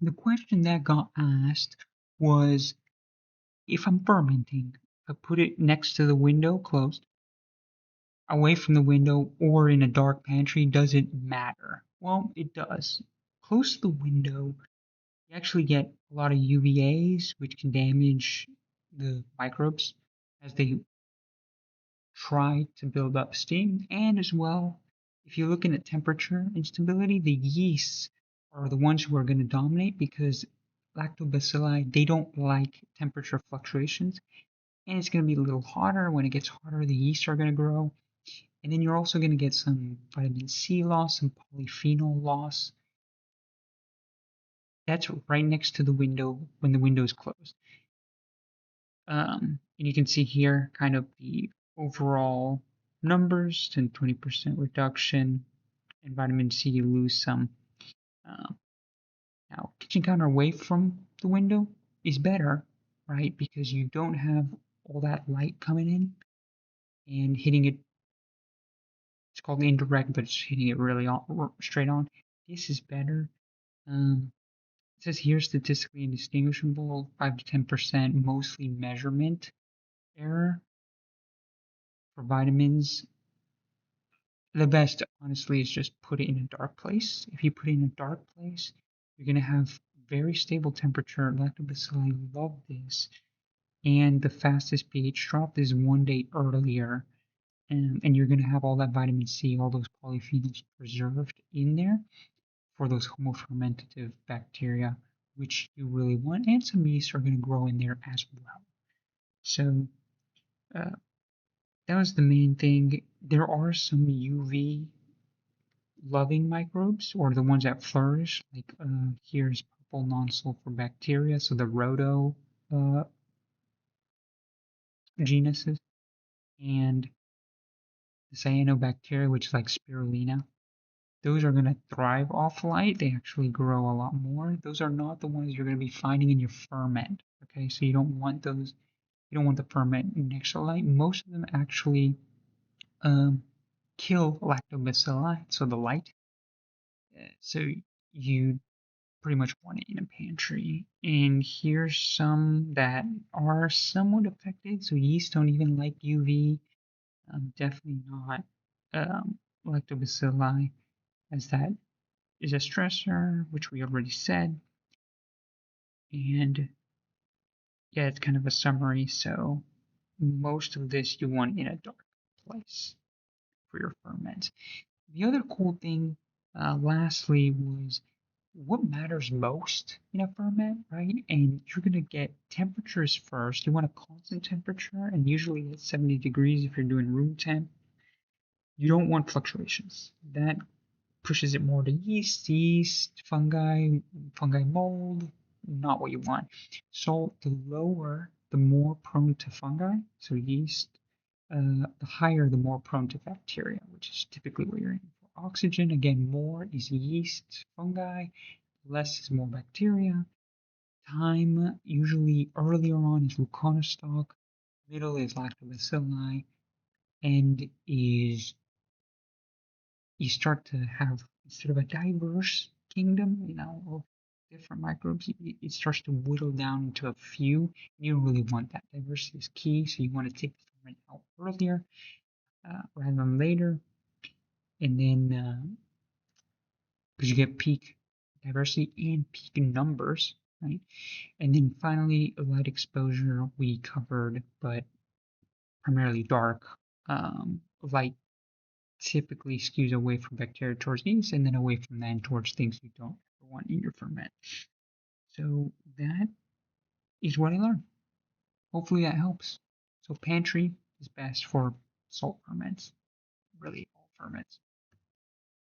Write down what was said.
The question that got asked was, if I'm fermenting, I put it next to the window closed, away from the window, or in a dark pantry, does it matter? Well, it does. Close to the window, you actually get a lot of UVAs, which can damage the microbes as they try to build up steam. And as well, if you're looking at temperature instability, the yeasts are the ones who are going to dominate because lactobacilli, they don't like temperature fluctuations. And it's going to be a little hotter. When it gets hotter, the yeast are going to grow. And then you're also going to get some vitamin C loss, some polyphenol loss. That's right next to the window when the window is closed. And you can see here kind of the overall numbers, 10-20% reduction in vitamin C. You lose some. Now, kitchen counter away from the window is better, right? Because you don't have all that light coming in and hitting it. It's called indirect, but it's hitting it really straight on. This is better. It says here statistically indistinguishable, 5 to 10%, mostly measurement error for vitamins. The best, honestly, is just put it in a dark place. If you put it in a dark place, you're going to have very stable temperature. Lactobacilli love this. And the fastest pH drop is 1 day earlier. And you're going to have all that vitamin C, all those polyphenols preserved in there for those homofermentative bacteria, which you really want. And some yeast are going to grow in there as well. So that was the main thing. There are some UV loving microbes, or the ones that flourish, like here's purple non-sulfur bacteria, so the rhodo genuses, and the cyanobacteria, which is like spirulina. Those are going to thrive off light. They actually grow a lot more. Those are not the ones you're going to be finding in your ferment. Okay, so you don't want those. You don't want the ferment next to light. Most of them actually kill lactobacilli, so the light. So you pretty much want it in a pantry. And here's some that are somewhat affected. So yeast don't even like UV. Definitely not lactobacilli, as that is a stressor, which we already said. And yeah, it's kind of a summary. So most of this you want in a dark place for your ferment. The other cool thing, lastly, was what matters most in a ferment, right? And you're going to get temperatures first. You want a constant temperature, and usually it's 70 degrees if you're doing room temp. You don't want fluctuations. That pushes it more to yeast, fungi mold, not what you want. So the lower, the more prone to fungi, so yeast, the higher, the more prone to bacteria, which is typically what you're aiming for. Oxygen, again, more is yeast, fungi, less is more bacteria. Time, usually earlier on, is leuconostoc, middle is lactobacilli, end is you start to have, instead of a diverse kingdom, of different microbes, it starts to whittle down into a few. You don't really want that. Diversity is key, so you want to take the ferment out earlier rather than later. And then, because you get peak diversity and peak numbers, right? And then finally, light exposure we covered, but primarily dark. Light typically skews away from bacteria towards yeast, and then away from that towards things you don't ever want in your ferment. So that is what I learned. Hopefully that helps. So Pantry is best for salt ferments, really all ferments.